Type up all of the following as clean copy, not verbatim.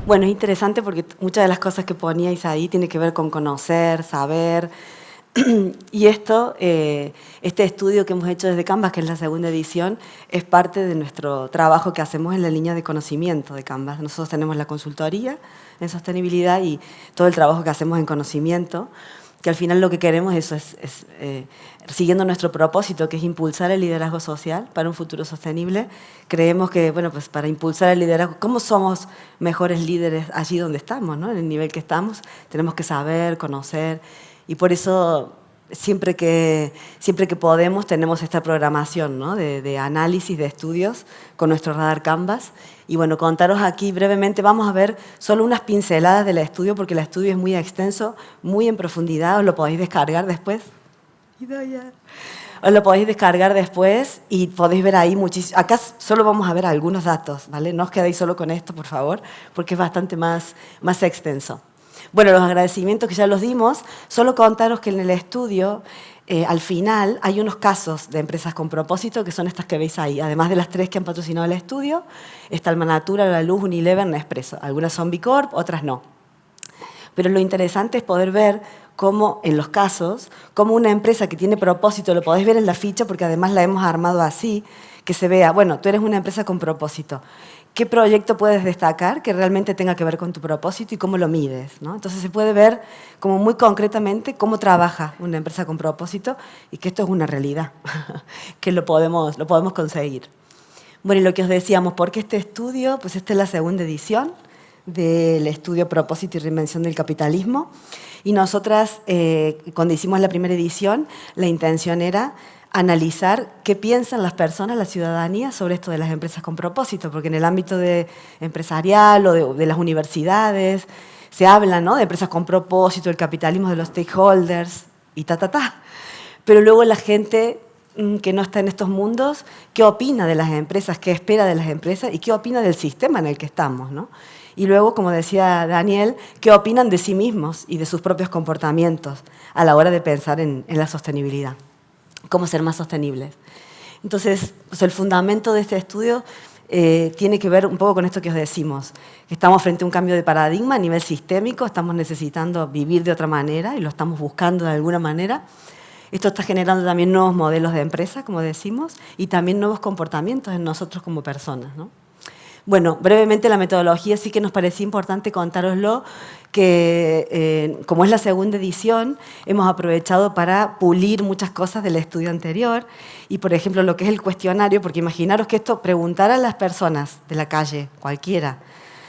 Bueno, es interesante porque muchas de las cosas que poníais ahí tienen que ver con conocer, saber. Y este estudio que hemos hecho desde Canvas, que es la segunda edición, es parte de nuestro trabajo que hacemos en la línea de conocimiento de Canvas. Nosotros tenemos la consultoría en sostenibilidad y todo el trabajo que hacemos en conocimiento, que al final lo que queremos siguiendo nuestro propósito, que es impulsar el liderazgo social para un futuro sostenible. Creemos que, bueno, pues para impulsar el liderazgo, ¿cómo somos mejores líderes allí donde estamos, ¿no? En el nivel que estamos? Tenemos que saber, conocer, y por eso siempre que podemos tenemos esta programación, ¿no? de análisis, de estudios con nuestro radar Canvas. Y bueno, contaros aquí brevemente, vamos a ver solo unas pinceladas del estudio, porque el estudio es muy extenso, muy en profundidad, os lo podéis descargar después. Os lo podéis descargar después y podéis ver ahí muchísimo. Acá solo vamos a ver algunos datos, ¿vale? No os quedéis solo con esto, por favor, porque es bastante más extenso. Bueno, los agradecimientos que ya los dimos, solo contaros que en el estudio, al final, hay unos casos de empresas con propósito, que son estas que veis ahí. Además de las 3 que han patrocinado el estudio, está Almanatura, La Luz, Unilever, Nespresso. Algunas son B Corp, otras no. Pero lo interesante es poder ver cómo, en los casos, cómo una empresa que tiene propósito, lo podéis ver en la ficha, porque además la hemos armado así, que se vea, bueno, tú eres una empresa con propósito. ¿Qué proyecto puedes destacar que realmente tenga que ver con tu propósito y cómo lo mides, ¿no? Entonces se puede ver como muy concretamente cómo trabaja una empresa con propósito y que esto es una realidad, que lo podemos conseguir. Bueno, y lo que os decíamos, ¿por qué este estudio? Pues esta es la segunda edición del estudio Propósito y Reinvención del Capitalismo. Y nosotras, cuando hicimos la primera edición, la intención era analizar qué piensan las personas, la ciudadanía, sobre esto de las empresas con propósito, porque en el ámbito empresarial o de las universidades se habla, ¿no?, de empresas con propósito, el capitalismo de los stakeholders y Pero luego la gente que no está en estos mundos, ¿qué opina de las empresas? ¿Qué espera de las empresas? ¿Y qué opina del sistema en el que estamos, ¿no? Y luego, como decía Daniel, ¿qué opinan de sí mismos y de sus propios comportamientos a la hora de pensar en la sostenibilidad? ¿Cómo ser más sostenibles? Entonces, pues el fundamento de este estudio tiene que ver un poco con esto que os decimos. Estamos frente a un cambio de paradigma a nivel sistémico, estamos necesitando vivir de otra manera y lo estamos buscando de alguna manera. Esto está generando también nuevos modelos de empresa, como decimos, y también nuevos comportamientos en nosotros como personas, ¿no? Bueno, brevemente la metodología sí que nos parecía importante contároslo, que como es la segunda edición, hemos aprovechado para pulir muchas cosas del estudio anterior y, por ejemplo, lo que es el cuestionario, porque imaginaros que esto, preguntar a las personas de la calle, cualquiera,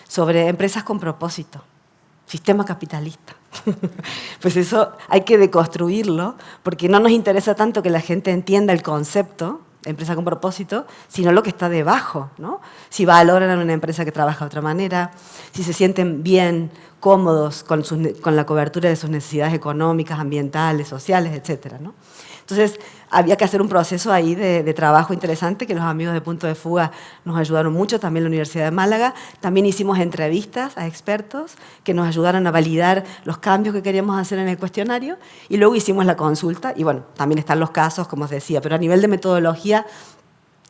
sobre empresas con propósito, sistema capitalista. Pues eso hay que deconstruirlo, porque no nos interesa tanto que la gente entienda el concepto, empresa con propósito, sino lo que está debajo, ¿no? Si valoran a una empresa que trabaja de otra manera, si se sienten bien, cómodos con la cobertura de sus necesidades económicas, ambientales, sociales, etcétera, ¿no? Entonces, había que hacer un proceso ahí de trabajo interesante, que los amigos de Punto de Fuga nos ayudaron mucho, también la Universidad de Málaga. También hicimos entrevistas a expertos que nos ayudaron a validar los cambios que queríamos hacer en el cuestionario y luego hicimos la consulta y, bueno, también están los casos, como os decía, pero a nivel de metodología,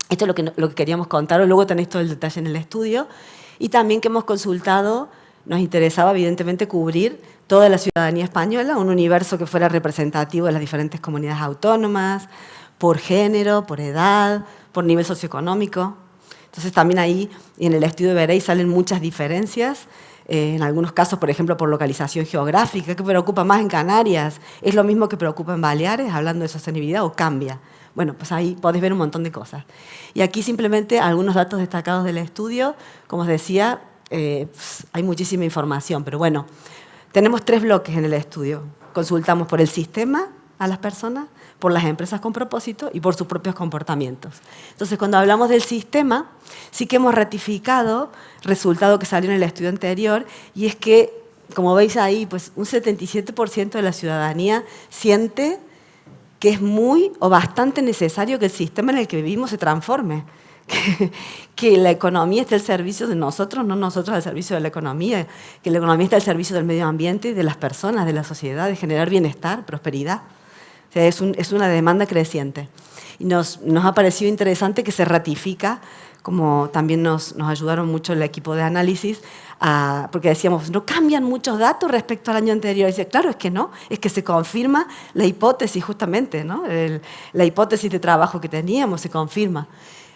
esto es lo que queríamos contaros, luego tenéis todo el detalle en el estudio y también que hemos consultado. Nos interesaba, evidentemente, cubrir toda la ciudadanía española, un universo que fuera representativo de las diferentes comunidades autónomas, por género, por edad, por nivel socioeconómico. Entonces, también ahí, en el estudio veréis, salen muchas diferencias. En algunos casos, por ejemplo, por localización geográfica. ¿Qué preocupa más en Canarias? ¿Es lo mismo que preocupa en Baleares, hablando de sostenibilidad, o cambia? Bueno, pues ahí podéis ver un montón de cosas. Y aquí simplemente algunos datos destacados del estudio. Como os decía, hay muchísima información, pero bueno, tenemos 3 bloques en el estudio. Consultamos por el sistema a las personas, por las empresas con propósito y por sus propios comportamientos. Entonces, cuando hablamos del sistema, sí que hemos ratificado resultado que salió en el estudio anterior, y es que, como veis ahí, pues un 77% de la ciudadanía siente que es muy o bastante necesario que el sistema en el que vivimos se transforme. Que la economía esté al servicio de nosotros, no nosotros al servicio de la economía, que la economía esté al servicio del medio ambiente y de las personas, de la sociedad, de generar bienestar, prosperidad. O sea, es una demanda creciente. Y nos ha parecido interesante que se ratifica como también nos ayudaron mucho el equipo de análisis, porque decíamos, ¿no cambian muchos datos respecto al año anterior? Y decía, claro, es que no, es que se confirma la hipótesis justamente, ¿no? La hipótesis de trabajo que teníamos se confirma.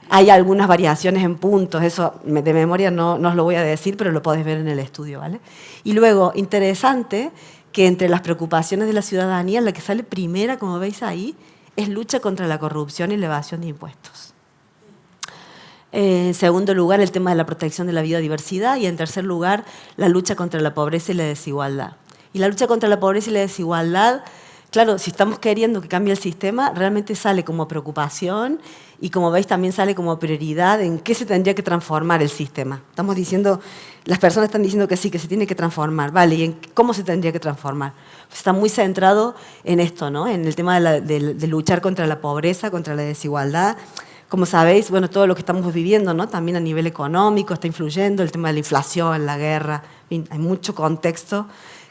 Hay algunas variaciones en puntos, eso de memoria no os lo voy a decir, pero lo podéis ver en el estudio, ¿vale? Y luego, interesante, que entre las preocupaciones de la ciudadanía, la que sale primera, como veis ahí, es lucha contra la corrupción y la evasión de impuestos. En segundo lugar, el tema de la protección de la biodiversidad y en tercer lugar, la lucha contra la pobreza y la desigualdad. Y la lucha contra la pobreza y la desigualdad, claro, si estamos queriendo que cambie el sistema, realmente sale como preocupación y como veis también sale como prioridad en qué se tendría que transformar el sistema. Estamos diciendo, las personas están diciendo que sí, que se tiene que transformar, ¿vale? ¿Y en cómo se tendría que transformar? Pues está muy centrado en esto, ¿no? En el tema de luchar contra la pobreza, contra la desigualdad. Como sabéis, bueno, todo lo que estamos viviendo, ¿no? También a nivel económico está influyendo, el tema de la inflación, la guerra, en fin, hay mucho contexto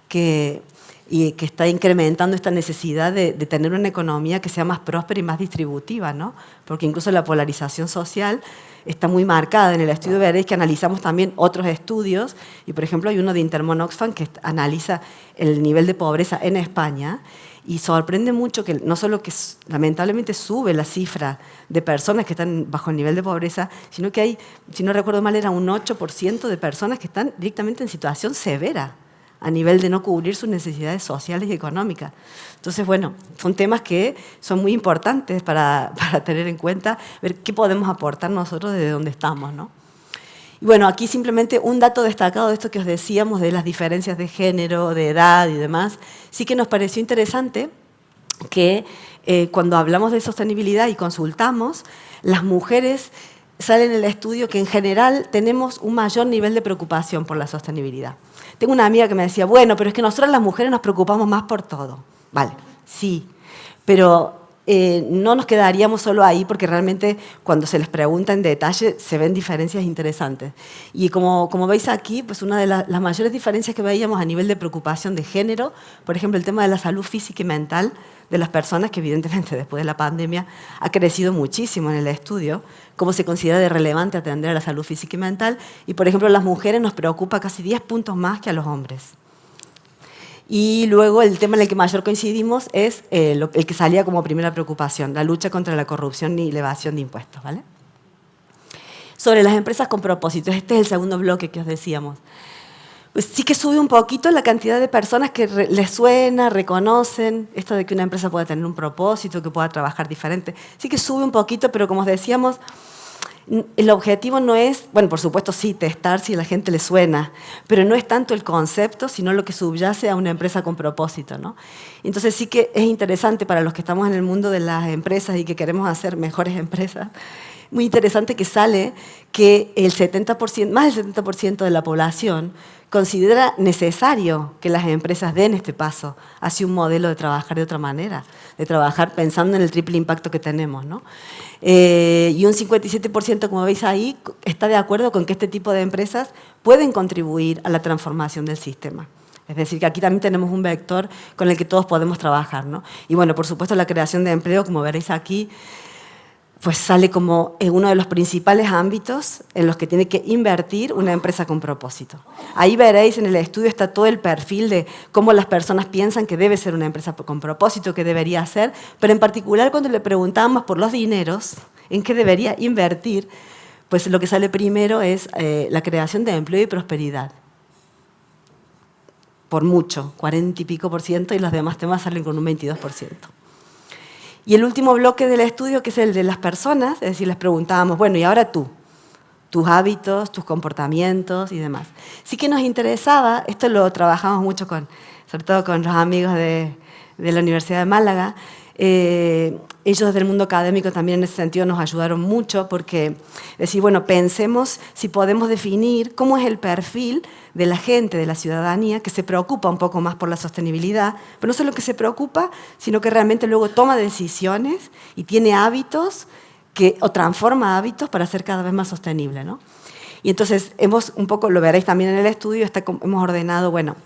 que está incrementando esta necesidad de tener una economía que sea más próspera y más distributiva, ¿no? Porque incluso la polarización social está muy marcada. En el estudio veréis que analizamos también otros estudios, y por ejemplo hay uno de Intermon Oxfam que analiza el nivel de pobreza en España, y sorprende mucho que no solo que lamentablemente sube la cifra de personas que están bajo el nivel de pobreza, sino que hay, si no recuerdo mal, era un 8% de personas que están directamente en situación severa, a nivel de no cubrir sus necesidades sociales y económicas. Entonces, bueno, son temas que son muy importantes para tener en cuenta, ver qué podemos aportar nosotros desde donde estamos, ¿no? Y bueno, aquí simplemente un dato destacado de esto que os decíamos, de las diferencias de género, de edad y demás, sí que nos pareció interesante que cuando hablamos de sostenibilidad y consultamos, las mujeres salen en el estudio que en general tenemos un mayor nivel de preocupación por la sostenibilidad. Tengo una amiga que me decía, bueno, pero es que nosotras las mujeres nos preocupamos más por todo. Vale, sí, pero no nos quedaríamos solo ahí porque realmente cuando se les pregunta en detalle se ven diferencias interesantes. Y como veis aquí, pues una de las mayores diferencias que veíamos a nivel de preocupación de género, por ejemplo, el tema de la salud física y mental de las personas, que evidentemente después de la pandemia ha crecido muchísimo en el estudio, cómo se considera de relevante atender a la salud física y mental, y por ejemplo a las mujeres nos preocupa casi 10 puntos más que a los hombres. Y luego el tema en el que mayor coincidimos es el que salía como primera preocupación, la lucha contra la corrupción y la evasión de impuestos, ¿vale? Sobre las empresas con propósitos, este es el segundo bloque que os decíamos. Pues sí que sube un poquito la cantidad de personas que les suena, reconocen esto de que una empresa pueda tener un propósito, que pueda trabajar diferente. Sí que sube un poquito, pero como os decíamos, el objetivo no es, bueno, por supuesto sí, testar si a la gente le suena, pero no es tanto el concepto, sino lo que subyace a una empresa con propósito, ¿no? Entonces sí que es interesante para los que estamos en el mundo de las empresas y que queremos hacer mejores empresas, muy interesante que sale que el 70%, más del 70% de la población considera necesario que las empresas den este paso hacia un modelo de trabajar de otra manera, de trabajar pensando en el triple impacto que tenemos, ¿no? Y un 57%, como veis ahí, está de acuerdo con que este tipo de empresas pueden contribuir a la transformación del sistema. Es decir, que aquí también tenemos un vector con el que todos podemos trabajar, ¿no? Y bueno, por supuesto, la creación de empleo, como veréis aquí, pues sale como en uno de los principales ámbitos en los que tiene que invertir una empresa con propósito. Ahí veréis en el estudio está todo el perfil de cómo las personas piensan que debe ser una empresa con propósito, que debería ser, pero en particular cuando le preguntamos por los dineros, en qué debería invertir, pues lo que sale primero es la creación de empleo y prosperidad. Por mucho, 40 y pico %, y los demás temas salen con un 22%. Y el último bloque del estudio, que es el de las personas, es decir, les preguntábamos, bueno, y ahora tú, tus hábitos, tus comportamientos y demás. Sí que nos interesaba, esto lo trabajamos mucho sobre todo con los amigos de la Universidad de Málaga, ellos del mundo académico también en ese sentido nos ayudaron mucho porque decir, bueno, pensemos si podemos definir cómo es el perfil de la gente, de la ciudadanía, que se preocupa un poco más por la sostenibilidad, pero no solo que se preocupa, sino que realmente luego toma decisiones y tiene hábitos o transforma hábitos para ser cada vez más sostenible, ¿no? Y entonces hemos un poco, lo veréis también en el estudio, hemos ordenado, bueno,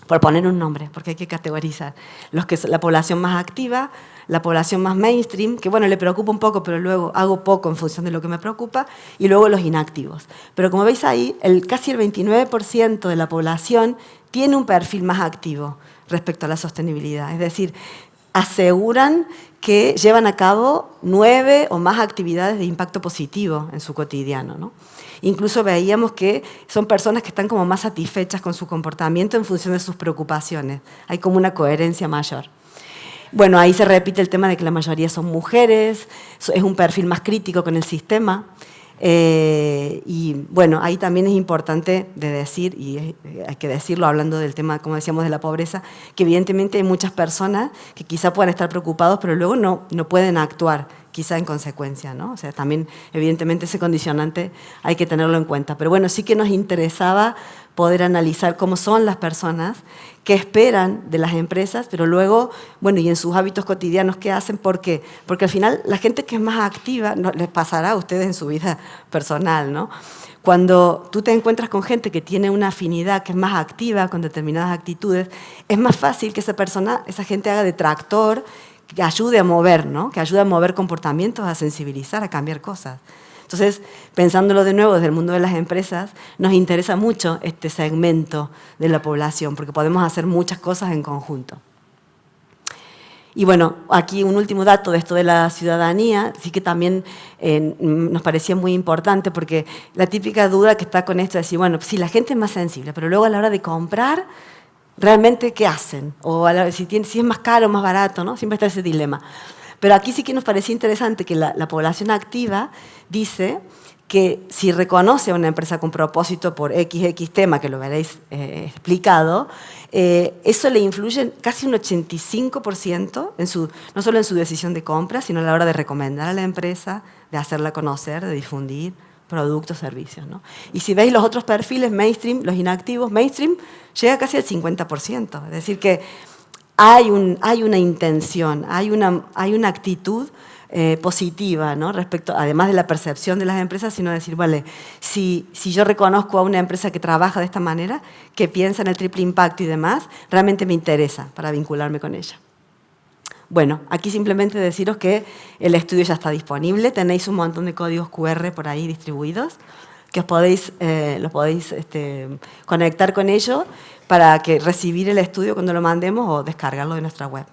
por poner un nombre, porque hay que categorizar. La población más activa, la población más mainstream, que bueno, le preocupa un poco, pero luego hago poco en función de lo que me preocupa, y luego los inactivos. Pero como veis ahí, casi el 29% de la población tiene un perfil más activo respecto a la sostenibilidad. Es decir, aseguran que llevan a cabo 9 o más actividades de impacto positivo en su cotidiano, ¿no? Incluso veíamos que son personas que están como más satisfechas con su comportamiento en función de sus preocupaciones. Hay como una coherencia mayor. Bueno, ahí se repite el tema de que la mayoría son mujeres, es un perfil más crítico con el sistema. Y bueno, ahí también es importante de decir, y hay que decirlo hablando del tema, como decíamos, de la pobreza, que evidentemente hay muchas personas que quizá puedan estar preocupados, pero luego no pueden actuar quizá en consecuencia, ¿no? O sea, también evidentemente ese condicionante hay que tenerlo en cuenta. Pero bueno, sí que nos interesaba poder analizar cómo son las personas, qué esperan de las empresas, pero luego, bueno, y en sus hábitos cotidianos, qué hacen, ¿por qué? Porque al final la gente que es más activa, no, les pasará a ustedes en su vida personal, ¿no? Cuando tú te encuentras con gente que tiene una afinidad, que es más activa con determinadas actitudes, es más fácil que esa gente haga de tractor, que ayude a mover, ¿no? Que ayude a mover comportamientos, a sensibilizar, a cambiar cosas. Entonces, pensándolo de nuevo desde el mundo de las empresas, nos interesa mucho este segmento de la población, porque podemos hacer muchas cosas en conjunto. Y bueno, aquí un último dato de esto de la ciudadanía, sí que también nos parecía muy importante, porque la típica duda que está con esto es decir, bueno, sí, la gente es más sensible, pero luego a la hora de comprar, ¿realmente qué hacen? O si es más caro o más barato, ¿no? Siempre está ese dilema. Pero aquí sí que nos parecía interesante que la población activa dice que si reconoce a una empresa con propósito por XX tema, que lo veréis explicado, eso le influye casi un 85% no solo en su decisión de compra, sino a la hora de recomendar a la empresa, de hacerla conocer, de difundir productos, servicios, ¿no? Y si veis los otros perfiles, mainstream, los inactivos, mainstream llega casi al 50%. Es decir, que hay una intención, hay una actitud positiva, ¿no? Respecto, además de la percepción de las empresas, sino decir, vale, si yo reconozco a una empresa que trabaja de esta manera, que piensa en el triple impacto y demás, realmente me interesa para vincularme con ella. Bueno, aquí simplemente deciros que el estudio ya está disponible, tenéis un montón de códigos QR por ahí distribuidos, que los podéis conectar con ellos para recibir el estudio cuando lo mandemos o descargarlo de nuestra web.